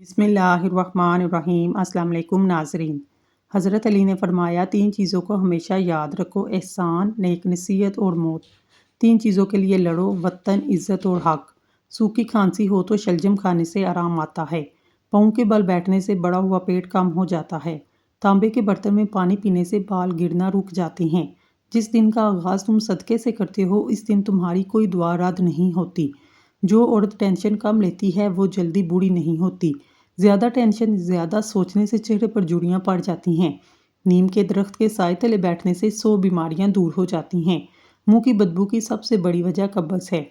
बिस्मिल्लाहिर्रहमानिर्रहीम। अस्सलाम वालेकुम नाज़रीन। हज़रत अली ने फरमाया, 3 चीज़ों को हमेशा याद रखो, एहसान, नेक नसीहत और मौत। 3 चीज़ों के लिए लड़ो, वतन, इज़्ज़त और हक। सूखी खांसी हो तो शलजम खाने से आराम आता है। पाँव के बल बैठने से बड़ा हुआ पेट कम हो जाता है। तांबे के बर्तन में पानी पीने से बाल गिरना रुक जाते हैं। जिस दिन का आगाज़ तुम सदक़े से करते हो, इस दिन तुम्हारी कोई दुआ रद्द नहीं होती। जो औरत टेंशन कम लेती है वो जल्दी बूढ़ी नहीं होती। ज़्यादा टेंशन, ज़्यादा सोचने से चेहरे पर झुर्रियाँ पड़ जाती हैं। नीम के दरख्त के साए तले बैठने से 100 बीमारियाँ दूर हो जाती हैं। मुंह की बदबू की सबसे बड़ी वजह कब्ज़ है।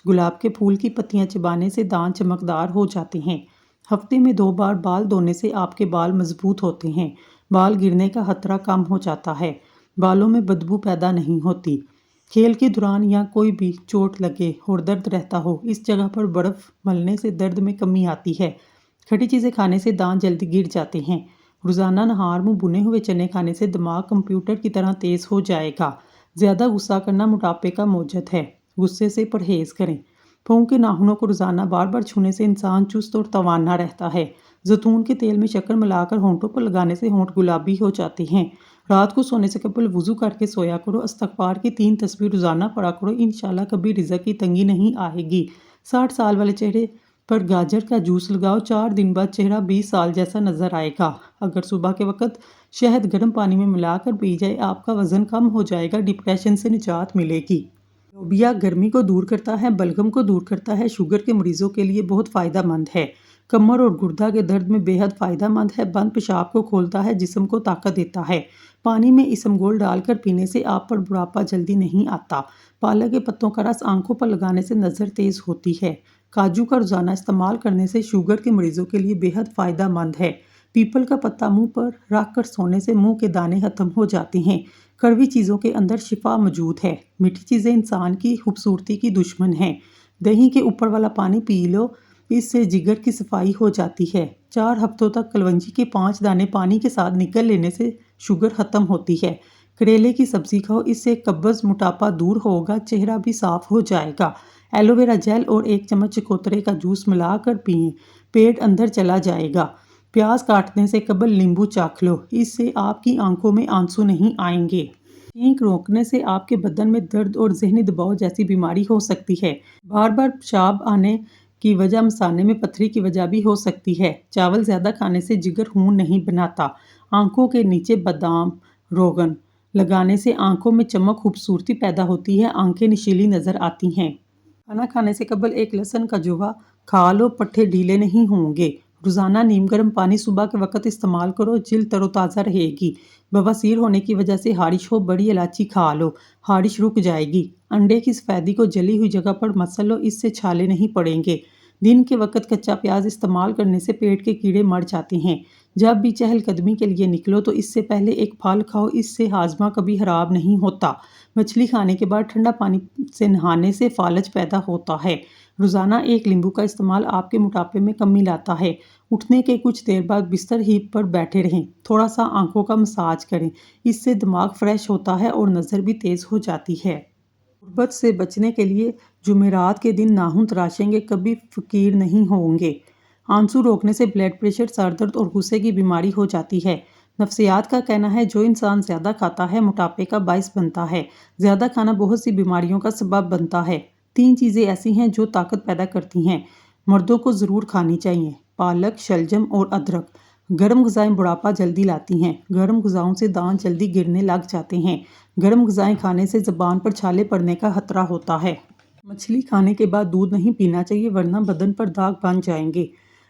गुलाब के फूल की पत्तियाँ चबाने से दांत चमकदार हो जाते हैं। हफ्ते में 2 बार बाल धोने से आपके बाल मजबूत होते हैं। बाल गिरने का खतरा कम हो जाता है। बालों में बदबू पैदा नहीं होती। खेल के दौरान या कोई भी चोट लगे और दर्द रहता हो, इस जगह पर बर्फ़ मलने से दर्द में कमी आती है। खट्टी चीज़ें खाने से दांत जल्दी गिर जाते हैं। रोज़ाना नहार मुँह भुने हुए चने खाने से दिमाग कंप्यूटर की तरह तेज़ हो जाएगा। ज़्यादा गुस्सा करना मोटापे का मौजद है। गुस्से से परहेज़ करें। पाँव के नाखूनों को रोज़ाना बार बार छूने से इंसान चुस्त और तवाना रहता है। जैतून के तेल में शक्कर मिलाकर होंठों पर लगाने से होंठ गुलाबी हो जाते हैं। रात को सोने से कबल वुज़ू करके सोया करो। इस्तग़फ़ार की 3 तस्बीह रोज़ाना पढ़ा करो। इंशाल्लाह कभी रिज़्क़ की तंगी नहीं आएगी। 60 साल वाले चेहरे पर गाजर का जूस लगाओ। 4 दिन बाद चेहरा 20 साल जैसा नज़र आएगा। अगर सुबह के वक्त शहद गर्म पानी में मिलाकर पी जाए, आपका वज़न कम हो जाएगा। डिप्रेशन से निजात मिलेगी। लोबिया गर्मी को दूर करता है, बलगम को दूर करता है। शुगर के मरीजों के लिए बहुत फ़ायदेमंद है। कमर और गुर्दा के दर्द में बेहद फ़ायदेमंद है। बंद पेशाब को खोलता है, जिस्म को ताकत देता है। पानी में इसबगोल डालकर पीने से आप पर बुढ़ापा जल्दी नहीं आता। पालक के पत्तों का रस आंखों पर लगाने से नज़र तेज़ होती है। काजू का रोज़ाना इस्तेमाल करने से शुगर के मरीजों के लिए बेहद फ़ायदेमंद है। पीपल का पत्ता मुंह पर रख कर सोने से मुंह के दाने खत्म हो जाते हैं। कड़वी चीज़ों के अंदर शिफा मौजूद है। मीठी चीज़ें इंसान की खूबसूरती की दुश्मन हैं। दही के ऊपर वाला पानी पी लो, इससे जिगर की सफाई हो जाती है। 4 हफ्तों तक कलवंजी के 5 दाने पानी के साथ निकल लेने से शुगर ख़त्म होती है। करेले की सब्ज़ी खाओ, इससे कब्ज़ मोटापा दूर होगा, चेहरा भी साफ़ हो जाएगा। एलोवेरा जेल और 1 चम्मच चकोतरे का जूस मिलाकर पिएं, पेट अंदर चला जाएगा। प्याज काटने से कबल नींबू चाख लो, इससे आपकी आंखों में आंसू नहीं आएंगे। छींक रोकने से आपके बदन में दर्द और ज़हनी दबाव जैसी बीमारी हो सकती है। बार बार पेशाब आने की वजह मसाने में पत्थरी की वजह भी हो सकती है। चावल ज़्यादा खाने से जिगर खून नहीं बनाता। आंखों के नीचे बादाम रोगन लगाने से आंखों में चमक खूबसूरती पैदा होती है, आंखें नशीली नज़र आती हैं। खाना खाने से कबल 1 लहसुन का जुवा खा लो, पट्ठे ढीले नहीं होंगे। रोज़ाना नीम गर्म पानी सुबह के वक्त इस्तेमाल करो, जिल्द तरोताज़ा रहेगी। बवासीर होने की वजह से हारिश हो, बड़ी इलायची खा लो, हारिश रुक जाएगी। अंडे की सफ़ेदी को जली हुई जगह पर मसल लो, इससे छाले नहीं पड़ेंगे। दिन के वक्त कच्चा प्याज इस्तेमाल करने से पेट के कीड़े मर जाते हैं। जब भी चहलकदमी के लिए निकलो तो इससे पहले एक फल खाओ, इससे हाजमा कभी खराब नहीं होता। मछली खाने के बाद ठंडा पानी से नहाने से फालज पैदा होता है। रोज़ाना 1 नींबू का इस्तेमाल आपके मोटापे में कमी लाता है। उठने के कुछ देर बाद बिस्तर ही पर बैठे रहें, थोड़ा सा आंखों का मसाज करें, इससे दिमाग फ्रेश होता है और नज़र भी तेज़ हो जाती है। गुर्बत से बचने के लिए जुमेरात के दिन नाखून तराशेंगे, कभी फ़कीर नहीं होंगे। आंसू रोकने से ब्लड प्रेशर, सर दर्द और गुस्से की बीमारी हो जाती है। नफ्सियात का कहना है, जो इंसान ज़्यादा खाता है मोटापे का बाइस बनता है। ज़्यादा खाना बहुत सी बीमारियों का सबब बनता है। 3 चीज़ें ऐसी हैं जो ताकत पैदा करती हैं, मर्दों को ज़रूर खानी चाहिए: पालक, शलजम और अदरक। गर्म ग़िज़ाएँ बुढ़ापा जल्दी लाती हैं। गर्म ग़िज़ाओं से दांत जल्दी गिरने लग जाते हैं। गर्म ग़िज़ाएँ खाने से ज़बान पर छाले पड़ने का खतरा होता है। मछली खाने के बाद दूध नहीं पीना चाहिए, वरना बदन पर दाग बन जाएंगे।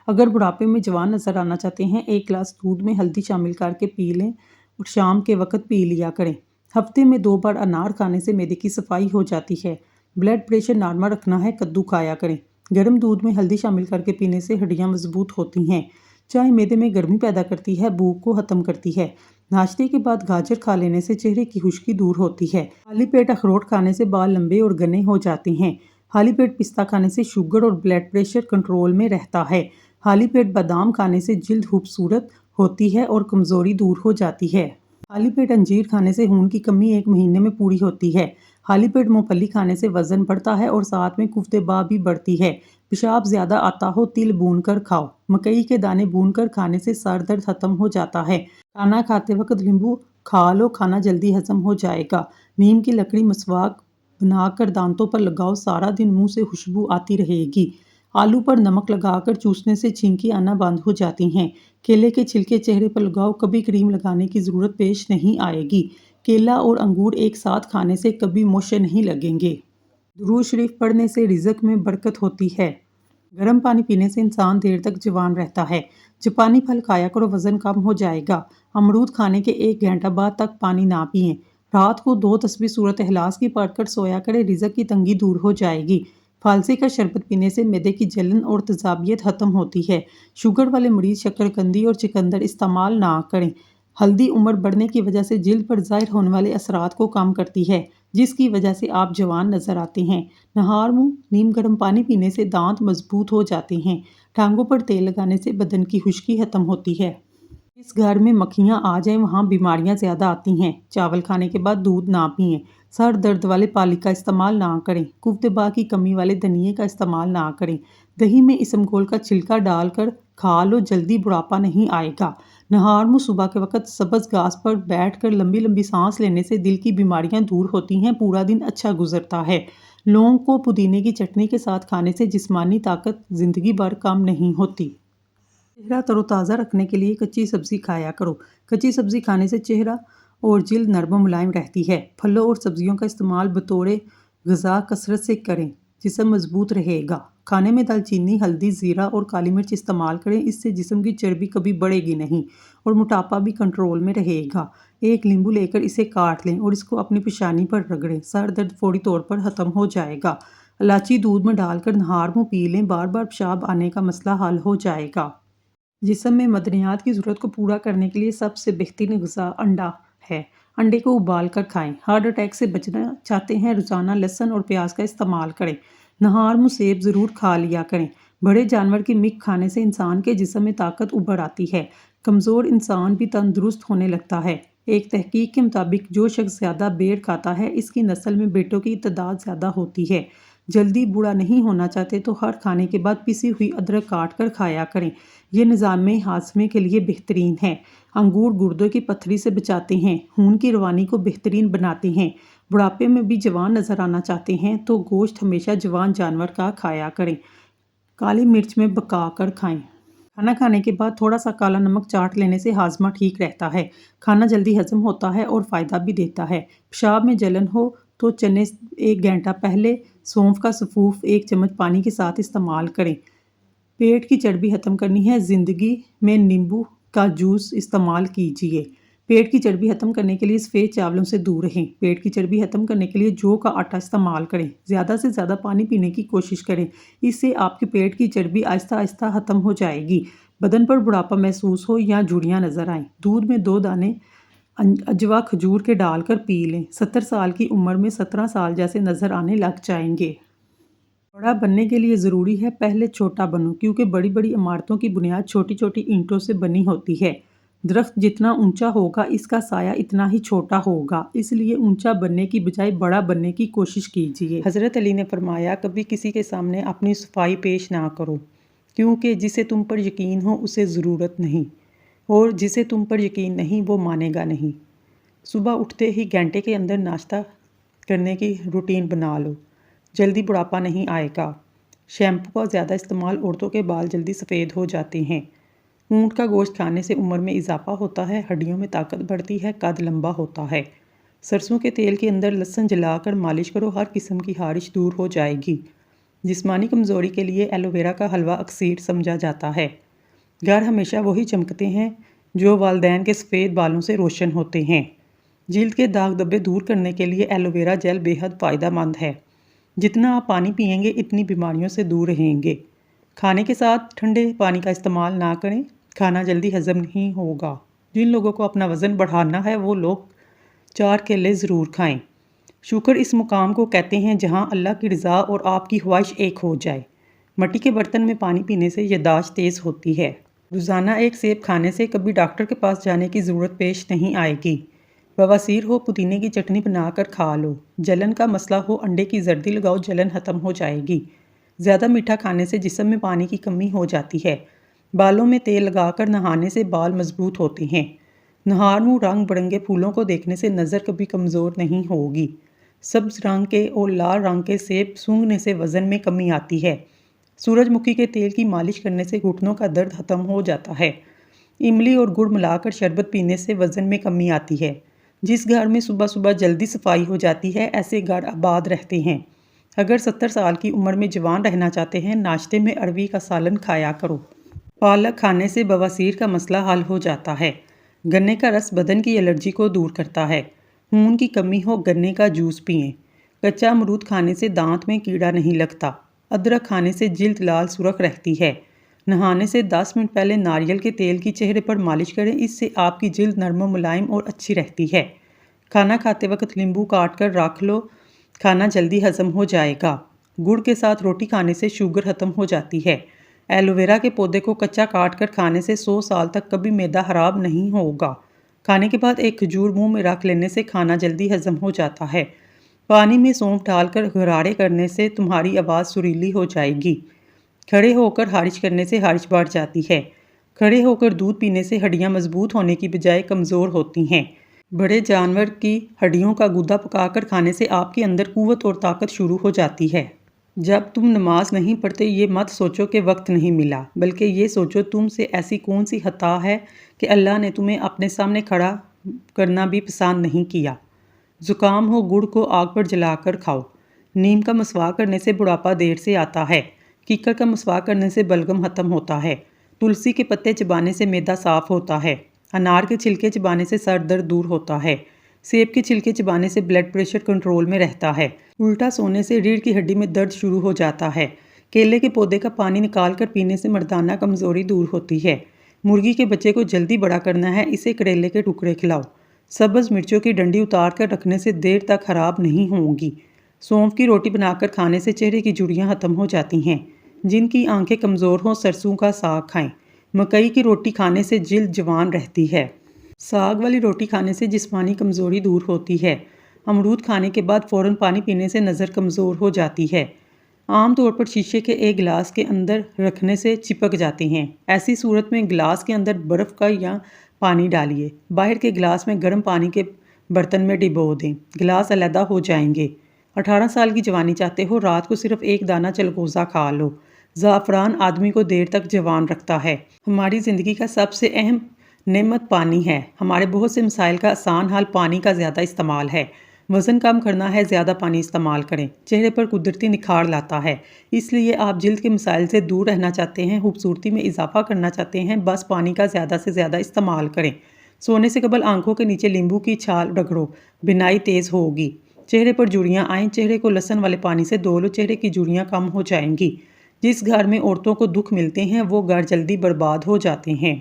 अगर बुढ़ापे में जवान नज़र आना चाहते हैं, 1 गिलास दूध में हल्दी शामिल करके पी लें और शाम के वक्त पी लिया करें। हफ्ते में 2 बार अनार खाने से मैदे की सफाई हो जाती है। ब्लड प्रेशर नॉर्मल रखना है, कद्दू खाया करें। गर्म दूध में हल्दी शामिल करके पीने से हड्डियाँ मजबूत होती हैं। चाय मैदे में गर्मी पैदा करती है, भूख को ख़त्म करती है। नाश्ते के बाद गाजर खा लेने से चेहरे की खुश्की दूर होती है। खाली पेट अखरोट खाने से बाल लंबे और घने हो जाते हैं। खाली पेट पिस्ता खाने से शुगर और ब्लड प्रेशर कंट्रोल में रहता है। खाली पेट बादाम खाने से जिल्द खूबसूरत होती है और कमज़ोरी दूर हो जाती है। खाली पेट अंजीर खाने से खून की कमी 1 महीने में पूरी होती है। خالی پیٹ مونگ پھلی کھانے سے وزن بڑھتا ہے اور ساتھ میں قوت باہ بھی بڑھتی ہے۔ پیشاب زیادہ آتا ہو تل بھون کر کھاؤ۔ مکئی کے دانے بھون کر کھانے سے سر درد ختم ہو جاتا ہے۔ کھانا کھاتے وقت لیمبو کھا لو، کھانا جلدی ہضم ہو جائے گا۔ نیم کی لکڑی مسواک بنا کر دانتوں پر لگاؤ، سارا دن منہ سے خوشبو آتی رہے گی۔ آلو پر نمک لگا کر چوسنے سے چھینکی آنا بند ہو جاتی ہیں۔ کیلے کے چھلکے چہرے پر لگاؤ، کبھی کریم لگانے کی ضرورت پیش نہیں آئے گی۔ کیلا اور انگور ایک ساتھ کھانے سے کبھی موشے نہیں لگیں گے۔ درود شریف پڑھنے سے رزق میں برکت ہوتی ہے۔ گرم پانی پینے سے انسان دیر تک جوان رہتا ہے۔ جاپانی پھل کھایا کرو، وزن کم ہو جائے گا۔ امرود کھانے کے 1 گھنٹہ بعد تک پانی نہ پئیں۔ رات کو 2 تسبیح سورۃ اخلاص کی پڑھ کر سویا کریں، رزق کی تنگی دور ہو جائے گی۔ فالسی کا شربت پینے سے معدے کی جلن اور تیزابیت ختم ہوتی ہے۔ شوگر والے مریض شکرقندی اور چقندر استعمال نہ کریں۔ ہلدی عمر بڑھنے کی وجہ سے جلد پر ظاہر ہونے والے اثرات کو کم کرتی ہے، جس کی وجہ سے آپ جوان نظر آتے ہیں۔ نہار منہ نیم گرم پانی پینے سے دانت مضبوط ہو جاتے ہیں۔ ٹانگوں پر تیل لگانے سے بدن کی خشکی ختم ہوتی ہے۔ جس گھر میں مکھیاں آ جائیں وہاں بیماریاں زیادہ آتی ہیں۔ چاول کھانے کے بعد دودھ نہ پئیں۔ سر درد والے پالک کا استعمال نہ کریں۔ قوت باہ کی کمی والے دھنیے کا استعمال نہ کریں۔ دہی میں اسمگول کا چھلکا ڈال کر کھا لو، جلدی بڑھاپا نہیں آئے گا۔ نہار منہ صبح کے وقت سبز گھاس پر بیٹھ کر لمبی لمبی سانس لینے سے دل کی بیماریاں دور ہوتی ہیں، پورا دن اچھا گزرتا ہے۔ لونگ کو پودینے کی چٹنی کے ساتھ کھانے سے جسمانی طاقت زندگی بھر کم نہیں ہوتی۔ چہرہ تر و تازہ رکھنے کے لیے کچی سبزی کھایا کرو۔ کچی سبزی کھانے سے چہرہ اور جلد نرم و ملائم رہتی ہے۔ پھلوں اور سبزیوں کا استعمال بطور غذا کثرت سے کریں، جسم مضبوط رہے گا۔ کھانے میں دال چینی، ہلدی، زیرہ اور کالی مرچ استعمال کریں، اس سے جسم کی چربی کبھی بڑھے گی نہیں اور موٹاپا بھی کنٹرول میں رہے گا۔ ایک لیمبو لے کر اسے کاٹ لیں اور اس کو اپنی پیشانی پر رگڑیں، سر درد فوری طور پر ختم ہو جائے گا۔ الائچی دودھ میں ڈال کر نہار منہ پی لیں، بار بار پیشاب آنے کا مسئلہ حل ہو جائے گا۔ جسم میں معدنیات کی ضرورت کو پورا کرنے کے لیے سب سے بہترین غذا انڈا ہے۔ انڈے کو ابال کر کھائیں۔ ہارٹ اٹیک سے بچنا چاہتے ہیں، روزانہ لہسن اور پیاز کا استعمال کریں۔ نہار منہ سیب ضرور کھا لیا کریں۔ بڑے جانور کی مک کھانے سے انسان کے جسم میں طاقت ابھر آتی ہے۔ کمزور انسان بھی تندرست ہونے لگتا ہے۔ ایک تحقیق کے مطابق جو شخص زیادہ بیڑ کھاتا ہے، اس کی نسل میں بیٹوں کی تعداد زیادہ ہوتی ہے۔ جلدی بوڑھا نہیں ہونا چاہتے تو ہر کھانے کے بعد پسی ہوئی ادرک کاٹ کر کھایا کریں، یہ نظام ہاضمے کے لیے بہترین ہے۔ انگور گردوں کی پتھری سے بچاتے ہیں، خون کی روانی کو بہترین بناتے ہیں۔ بڑھاپے میں بھی جوان نظر آنا چاہتے ہیں تو گوشت ہمیشہ جوان جانور کا کھایا کریں، کالی مرچ میں پکا کر کھائیں۔ کھانا کھانے کے بعد تھوڑا سا کالا نمک چاٹ لینے سے ہاضمہ ٹھیک رہتا ہے۔ کھانا جلدی ہضم ہوتا ہے اور فائدہ بھی دیتا ہے۔ پیشاب میں جلن ہو تو چنے 1 گھنٹہ پہلے سونف کا سفوف 1 چمچ پانی کے ساتھ استعمال کریں۔ پیٹ کی چربی ختم کرنی ہے، زندگی میں نیمبو کا جوس استعمال کیجیے۔ پیٹ کی چربی ختم کرنے کے لیے سفید چاولوں سے دور رہیں۔ پیٹ کی چربی ختم کرنے کے لیے جو کا آٹا استعمال کریں۔ زیادہ سے زیادہ پانی پینے کی کوشش کریں، اس سے آپ کے پیٹ کی چربی آہستہ آہستہ ختم ہو جائے گی۔ بدن پر بڑھاپا محسوس ہو یا جھریاں نظر آئیں، دودھ میں 2 دانے عجوا کھجور کے ڈال کر پی لیں۔ 70 سال کی عمر میں 17 سال جیسے نظر آنے لگ جائیں گے۔ بڑا بننے کے لیے ضروری ہے پہلے چھوٹا بنو، کیونکہ بڑی بڑی عمارتوں کی بنیاد چھوٹی چھوٹی اینٹوں سے بنی ہوتی ہے۔ درخت جتنا اونچا ہوگا اس کا سایہ اتنا ہی چھوٹا ہوگا، اس لیے اونچا بننے کی بجائے بڑا بننے کی کوشش کیجیے۔ حضرت علی نے فرمایا، کبھی کسی کے سامنے اپنی صفائی پیش نہ کرو، کیونکہ جسے تم پر یقین ہو اسے ضرورت نہیں، اور جسے تم پر یقین نہیں وہ مانے گا نہیں۔ صبح اٹھتے ہی گھنٹے کے اندر ناشتہ کرنے کی روٹین بنا لو، جلدی بڑھاپا نہیں آئے گا۔ شیمپو کا زیادہ استعمال عورتوں کے بال جلدی سفید ہو جاتے ہیں۔ اونٹ کا گوشت کھانے سے عمر میں اضافہ ہوتا ہے، ہڈیوں میں طاقت بڑھتی ہے، قد لمبا ہوتا ہے۔ سرسوں کے تیل کے اندر لہسن جلا کر مالش کرو، ہر قسم کی خارش دور ہو جائے گی۔ جسمانی کمزوری کے لیے ایلو ویرا کا حلوہ اکسیر سمجھا جاتا ہے۔ گھر ہمیشہ وہی چمکتے ہیں جو والدین کے سفید بالوں سے روشن ہوتے ہیں۔ جلد کے داغ دھبے دور کرنے کے لیے ایلو ویرا جیل بے حد فائدہ مند ہے۔ جتنا آپ پانی پئیں گے اتنی بیماریوں سے دور رہیں گے۔ کھانے کے ساتھ ٹھنڈے پانی کا استعمال نہ کریں، کھانا جلدی ہضم نہیں ہوگا۔ جن لوگوں کو اپنا وزن بڑھانا ہے وہ لوگ 4 کیلے ضرور کھائیں۔ شکر اس مقام کو کہتے ہیں جہاں اللہ کی رضا اور آپ کی خواہش ایک ہو جائے۔ مٹی کے برتن میں پانی پینے سے یادداشت تیز ہوتی ہے۔ روزانہ 1 سیب کھانے سے کبھی ڈاکٹر کے پاس جانے کی ضرورت پیش نہیں آئے گی۔ बवासीर हो पुदीने की चटनी बनाकर खा लो। जलन का मसला हो अंडे की जर्दी लगाओ, जलन ख़त्म हो जाएगी। ज़्यादा मीठा खाने से जिस्म में पानी की कमी हो जाती है। बालों में तेल लगाकर नहाने से बाल मजबूत होते हैं। नहार मुँह रंग बिरंगे फूलों को देखने से नज़र कभी कमज़ोर नहीं होगी। सब्ज रंग के और लाल रंग के सेब सूंघने से वज़न में कमी आती है। सूरजमुखी के तेल की मालिश करने से घुटनों का दर्द ख़त्म हो जाता है। इमली और गुड़ मिलाकर शरबत पीने से वज़न में कमी आती है। जिस घर में सुबह सुबह जल्दी सफाई हो जाती है, ऐसे घर आबाद रहते हैं। अगर 70 साल की उम्र में जवान रहना चाहते हैं, नाश्ते में अरवी का सालन खाया करो। पालक खाने से बवासीर का मसला हल हो जाता है। गन्ने का रस बदन की एलर्जी को दूर करता है। खून की कमी हो, गन्ने का जूस पिएं। कच्चा अमरूद खाने से दांत में कीड़ा नहीं लगता। अदरक खाने से जिल्द लाल सुर्ख रहती है। नहाने से 10 मिनट पहले नारियल के तेल की चेहरे पर मालिश करें, इससे आपकी जिल्द नरम मुलायम और अच्छी रहती है। खाना खाते वक्त नींबू काट कर रख लो, खाना जल्दी हजम हो जाएगा। गुड़ के साथ रोटी खाने से शुगर ख़त्म हो जाती है। एलोवेरा के पौधे को कच्चा काट कर खाने से 100 साल तक कभी मैदा खराब नहीं होगा। खाने के बाद एक खजूर मुंह में रख लेने से खाना जल्दी हजम हो जाता है। पानी में सौंफ डालकर गरारे करने से तुम्हारी आवाज़ सुरीली हो जाएगी। खड़े होकर हारिश करने से हारिश बढ़ जाती है। खड़े होकर दूध पीने से हड्डियां मजबूत होने की बजाय कमज़ोर होती हैं। बड़े जानवर की हड्डियों का गुदा पकाकर खाने से आपके अंदर कुव्वत और ताकत शुरू हो जाती है। जब तुम नमाज नहीं पढ़ते, ये मत सोचो कि वक्त नहीं मिला, बल्कि ये सोचो तुमसे ऐसी कौन सी खता है कि अल्लाह ने तुम्हें अपने सामने खड़ा करना भी पसंद नहीं किया। ज़ुकाम हो, गुड़ को आग पर जलाकर खाओ। नीम का मसवाक करने से बुढ़ापा देर से आता है। कीकर का मसवाक करने से बलगम ख़त्म होता है। तुलसी के पत्ते चबाने से मैदा साफ होता है। अनार के छिलके चबाने से सर दर्द दूर होता है। सेब के छिलके चबाने से ब्लड प्रेशर कंट्रोल में रहता है। उल्टा सोने से रीढ़ की हड्डी में दर्द शुरू हो जाता है। केले के पौधे का पानी निकाल कर पीने से मर्दाना कमज़ोरी दूर होती है। मुर्गी के बच्चे को जल्दी बड़ा करना है, इसे करेले के टुकड़े खिलाओ। सब्ज़ मिर्चों की डंडी उतार कर रखने से देर तक खराब नहीं होंगी। सौंफ की रोटी बनाकर खाने से चेहरे की झुर्रियाँ ख़त्म हो जाती हैं। जिनकी आंखें कमज़ोर हों, सरसों का साग खाएं। मकई की रोटी खाने से जिल्द जवान रहती है। साग वाली रोटी खाने से जिस्मानी कमज़ोरी दूर होती है। अमरूद खाने के बाद फ़ौरन पानी पीने से नज़र कमज़ोर हो जाती है। आम तौर पर शीशे के एक गिलास के अंदर रखने से चिपक जाते हैं। ऐसी सूरत में गिलास के अंदर बर्फ़ का या पानी डालिए। बाहर के गिलास में गर्म पानी के बर्तन में डिबो दें, गिलास अलहदा हो जाएंगे। 18 साल की जवानी चाहते हो, रात को सिर्फ एक दाना चलगोज़ा खा लो। ज़ाफ़रान आदमी को देर तक जवान रखता है। हमारी ज़िंदगी का सबसे अहम नेमत पानी है। हमारे बहुत से मसाइल का आसान हल पानी का ज़्यादा इस्तेमाल है। वज़न कम करना है, ज़्यादा पानी इस्तेमाल करें। चेहरे पर कुदरती निखार लाता है। इसलिए आप जिल्द के मसाइल से दूर रहना चाहते हैं, खूबसूरती में इजाफा करना चाहते हैं, बस पानी का ज़्यादा से ज़्यादा इस्तेमाल करें। सोने से कबल आंखों के नीचे नींबू की छाल रगड़ो, बिनाई तेज़ होगी। चेहरे पर झुर्रियाँ आएँ, चेहरे को लहसुन वाले पानी से धो लो, चेहरे की झुर्रियाँ कम हो जाएंगी। जिस घर में औरतों को दुख मिलते हैं, वो घर जल्दी बर्बाद हो जाते हैं।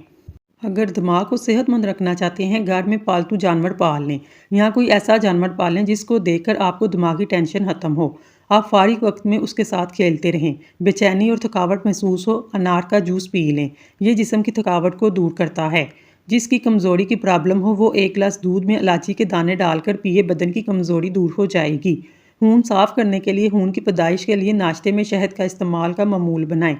अगर दिमाग को सेहतमंद रखना चाहते हैं, घर में पालतू जानवर पाल लें। यहाँ कोई ऐसा जानवर पालें जिसको देखकर आपको दिमागी टेंशन ख़त्म हो। आप फारिग वक्त में उसके साथ खेलते रहें। बेचैनी और थकावट महसूस हो, अनार का जूस पी लें। ये जिस्म की थकावट को दूर करता है। जिसकी कमज़ोरी की प्रॉब्लम हो, वो 1 गिलास दूध में इलायची के दाने डालकर पिए, बदन की कमज़ोरी दूर हो जाएगी। खून साफ़ करने के लिए, खून की पैदाइश के लिए नाश्ते में शहद का इस्तेमाल का मामूल बनाएं।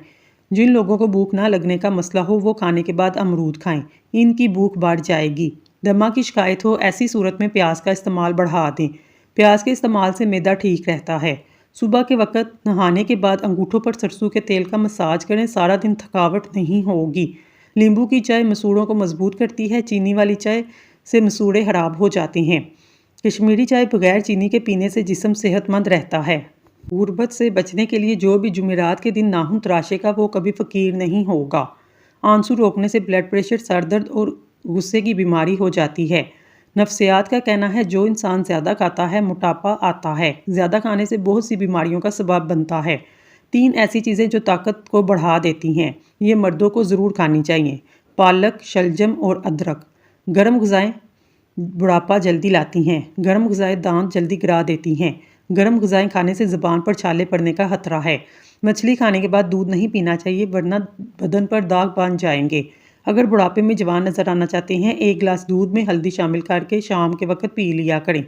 जिन लोगों को भूख ना लगने का मसला हो, वो खाने के बाद अमरूद खाएं। इनकी भूख बढ़ जाएगी। दमा की शिकायत हो, ऐसी सूरत में प्याज का इस्तेमाल बढ़ा दें। प्याज के इस्तेमाल से मैदा ठीक रहता है। सुबह के वक्त नहाने के बाद अंगूठों पर सरसों के तेल का मसाज करें, सारा दिन थकावट नहीं होगी। नींबू की चाय मसूड़ों को मजबूत करती है। चीनी वाली चाय से मसूड़े खराब हो जाते हैं। कश्मीरी चाय बगैर चीनी के पीने से जिस्म सेहतमंद रहता है। गुर्बत से बचने के लिए जो भी जुमेरात के दिन नाखून तराशेगा, वो कभी फ़कीर नहीं होगा। आंसू रोकने से ब्लड प्रेशर, सर दर्द और गुस्से की बीमारी हो जाती है। नफ्सियात का कहना है, जो इंसान ज़्यादा खाता है, मोटापा आता है। ज़्यादा खाने से बहुत सी बीमारियों का सबब बनता है। 3 ऐसी चीज़ें जो ताकत को बढ़ा देती हैं, ये मर्दों को ज़रूर खानी चाहिए: पालक, शलजम और अदरक। गर्म ग़िज़ाएँ बुढ़ापा जल्दी लाती हैं। गर्म ग़िज़ाएँ दांत जल्दी गिरा देती हैं। गर्म ग़िज़ाएँ खाने से ज़ुबान पर छाले पड़ने का खतरा है। मछली खाने के बाद दूध नहीं पीना चाहिए, वरना बदन पर दाग बन जाएंगे। اگر بڑھاپے میں جوان نظر آنا چاہتے ہیں 1 گلاس دودھ میں ہلدی شامل کر کے شام کے وقت پی لیا کریں۔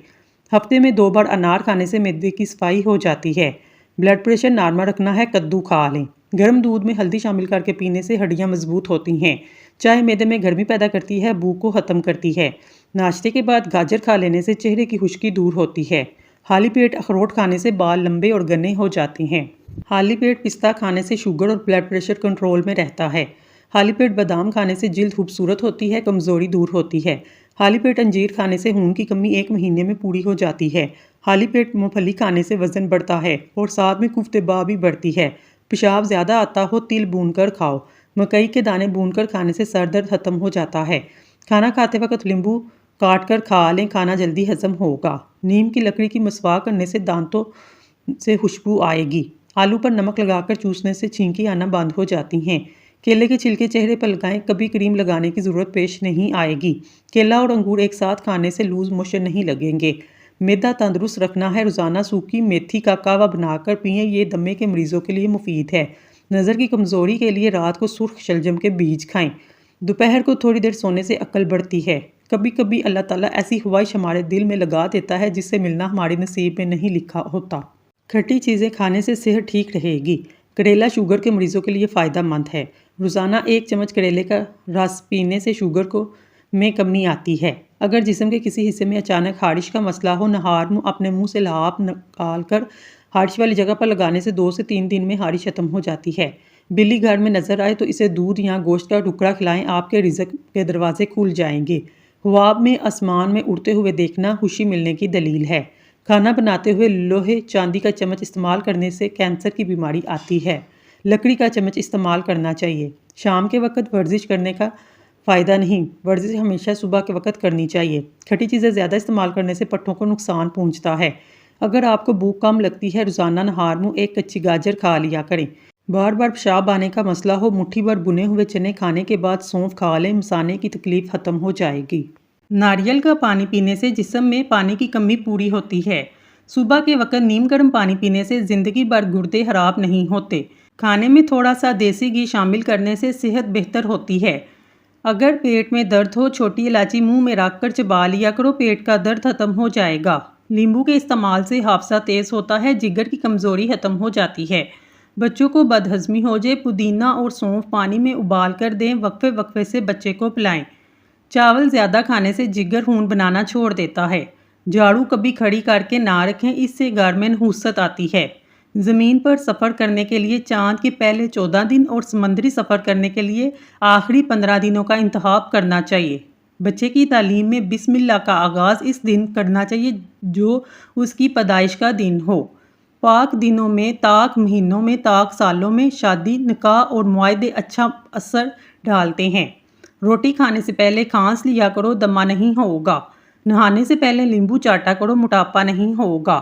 ہفتے میں 2 بار انار کھانے سے معدے کی صفائی ہو جاتی ہے۔ بلڈ پریشر نارمل رکھنا ہے کدو کھا لیں۔ گرم دودھ میں ہلدی شامل کر کے پینے سے ہڈیاں مضبوط ہوتی ہیں۔ چائے معدے میں گرمی پیدا کرتی ہے، بھوک کو ختم کرتی ہے۔ ناشتے کے بعد گاجر کھا لینے سے چہرے کی خشکی دور ہوتی ہے۔ خالی پیٹ اخروٹ کھانے سے بال لمبے اور گھنے ہو جاتے ہیں۔ خالی پیٹ پستہ کھانے سے شوگر اور بلڈ پریشر کنٹرول میں رہتا ہے۔ خالی پیٹ بادام کھانے سے جلد خوبصورت ہوتی ہے، کمزوری دور ہوتی ہے۔ خالی پیٹ انجیر کھانے سے خون کی کمی 1 مہینے میں پوری ہو جاتی ہے۔ خالی پیٹ مونگ پھلی کھانے سے وزن بڑھتا ہے اور ساتھ میں قوت بال بھی بڑھتی ہے۔ پیشاب زیادہ آتا ہو تل بھون کر کھاؤ۔ مکئی کے دانے بھون کر کھانے سے سر درد ختم ہو جاتا ہے۔ کھانا کھاتے وقت لیمبو کاٹ کر کھا لیں، کھانا جلدی ہضم ہوگا۔ نیم کی لکڑی کی مسواک کرنے سے دانتوں سے خوشبو آئے گی۔ آلو پر نمک لگا کر چوسنے سے چھینکیں آنا بند ہو جاتی ہیں۔ کیلے کے چھلکے چہرے پر لگائیں، کبھی کریم لگانے کی ضرورت پیش نہیں آئے گی۔ کیلا اور انگور ایک ساتھ کھانے سے لوز موشن نہیں لگیں گے۔ معدہ تندرست رکھنا ہے، روزانہ سوکھی میتھی کا قہوہ بنا کر پئیں، یہ دمے کے مریضوں کے لیے مفید ہے۔ نظر کی کمزوری کے لیے رات کو سرخ شلجم کے بیج کھائیں۔ دوپہر کو تھوڑی دیر سونے سے عقل بڑھتی ہے۔ کبھی کبھی اللہ تعالیٰ ایسی خواہش ہمارے دل میں لگا دیتا ہے جس سے ملنا ہمارے نصیب میں نہیں لکھا ہوتا۔ کھٹی چیزیں کھانے سے صحت ٹھیک رہے گی۔ کریلا شوگر کے مریضوں کے لیے فائدہ مند ہے۔ روزانہ 1 چمچ کریلے کا رس پینے سے شوگر میں کمی آتی ہے۔ اگر جسم کے کسی حصے میں اچانک خارش کا مسئلہ ہو، نہار اپنے منہ سے لعاب نکال کر خارش والی جگہ پر لگانے سے 2 سے 3 دن میں خارش ختم ہو جاتی ہے۔ بلی گھر میں نظر آئے تو اسے دودھ یا گوشت کا ٹکڑا کھلائیں، آپ کے رزق کے دروازے کھل جائیں گے۔ خواب میں آسمان میں اڑتے ہوئے دیکھنا خوشی ملنے کی دلیل ہے۔ کھانا بناتے ہوئے لوہے چاندی کا چمچ استعمال کرنے سے کینسر کی بیماری آتی ہے۔ لکڑی کا چمچ استعمال کرنا چاہیے۔ شام کے وقت ورزش کرنے کا فائدہ نہیں، ورزش ہمیشہ صبح کے وقت کرنی چاہیے۔ کھٹی چیزیں زیادہ استعمال کرنے سے پٹھوں کو نقصان پہنچتا ہے۔ اگر آپ کو بھوک کم لگتی ہے، روزانہ نہار میں 1 کچی گاجر کھا لیا کریں۔ بار بار پیشاب آنے کا مسئلہ ہو، مٹھی بھر بھنے ہوئے چنے کھانے کے بعد سونف کھا لیں، مثانے کی تکلیف ختم ہو جائے گی۔ ناریل کا پانی پینے سے جسم میں پانی کی کمی پوری ہوتی ہے۔ صبح کے وقت نیم گرم پانی پینے سے زندگی بھر گردے خراب نہیں ہوتے۔ کھانے میں تھوڑا سا دیسی گھی شامل کرنے سے صحت بہتر ہوتی ہے۔ اگر پیٹ میں درد ہو، چھوٹی الائچی منہ میں رکھ کر چبا لیا کرو، پیٹ کا درد ختم ہو جائے گا۔ لیمبو کے استعمال سے حافظہ تیز ہوتا ہے، جگر کی کمزوری ختم ہو جاتی ہے۔ بچوں کو بد ہضمی ہو جائے، پودینہ اور سونف پانی میں ابال کر دیں، وقفے وقفے سے بچے کو پلائیں۔ چاول زیادہ کھانے سے جگر خون بنانا چھوڑ دیتا ہے۔ جھاڑو کبھی کھڑی کر کے نہ رکھیں، اس سے گھر میں نحوست آتی ہے۔ زمین پر سفر کرنے کے لیے چاند کے پہلے 14 دن اور سمندری سفر کرنے کے لیے آخری 15 دنوں کا انتخاب کرنا چاہیے۔ بچے کی تعلیم میں بسم اللہ کا آغاز اس دن کرنا چاہیے جو اس کی پیدائش کا دن ہو۔ پاک دنوں میں، طاق مہینوں میں، طاق سالوں میں شادی، نکاح اور معاہدے اچھا اثر ڈالتے ہیں۔ روٹی کھانے سے پہلے کھانس لیا کرو، دمہ نہیں ہوگا۔ نہانے سے پہلے لیمبو چاٹا کرو، موٹاپا نہیں ہوگا۔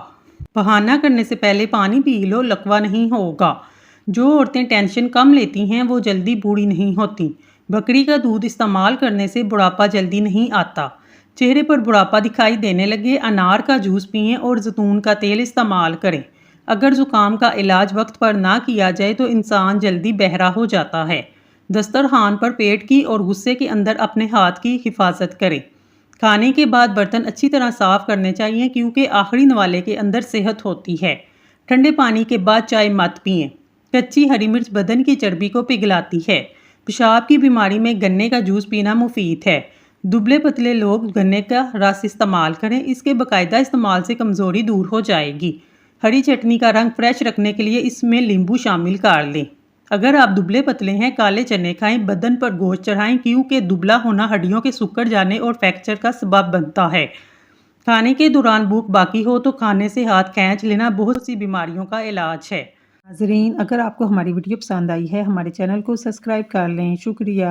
بہانہ کرنے سے پہلے پانی پی لو، لکوہ نہیں ہوگا۔ جو عورتیں ٹینشن کم لیتی ہیں وہ جلدی بوڑھی نہیں ہوتی۔ بکری کا دودھ استعمال کرنے سے بڑھاپا جلدی نہیں آتا۔ چہرے پر بڑھاپا دکھائی دینے لگے، انار کا جوس پئیں اور زیتون کا تیل استعمال کریں۔ اگر زکام کا علاج وقت پر نہ کیا جائے تو انسان جلدی بہرا ہو جاتا ہے۔ دسترخوان پر پیٹ کی اور غصے کے اندر اپنے ہاتھ کی حفاظت کریں۔ کھانے کے بعد برتن اچھی طرح صاف کرنے چاہیے کیونکہ آخری نوالے کے اندر صحت ہوتی ہے۔ ٹھنڈے پانی کے بعد چائے مت پئیں۔ کچی ہری مرچ بدن کی چربی کو پگھلاتی ہے۔ پیشاب کی بیماری میں گنے کا جوس پینا مفید ہے۔ دبلے پتلے لوگ گنے کا رس استعمال کریں، اس کے باقاعدہ استعمال سے کمزوری دور ہو جائے گی۔ ہری چٹنی کا رنگ فریش رکھنے کے لیے اس میں لیمبو شامل کر لیں۔ اگر آپ دبلے پتلے ہیں، کالے چنے کھائیں، بدن پر گوشت چڑھائیں کیونکہ دبلا ہونا ہڈیوں کے سکڑ جانے اور فریکچر کا سبب بنتا ہے۔ کھانے کے دوران بھوک باقی ہو تو کھانے سے ہاتھ کھینچ لینا بہت سی بیماریوں کا علاج ہے۔ ناظرین، اگر آپ کو ہماری ویڈیو پسند آئی ہے، ہمارے چینل کو سبسکرائب کر لیں۔ شکریہ۔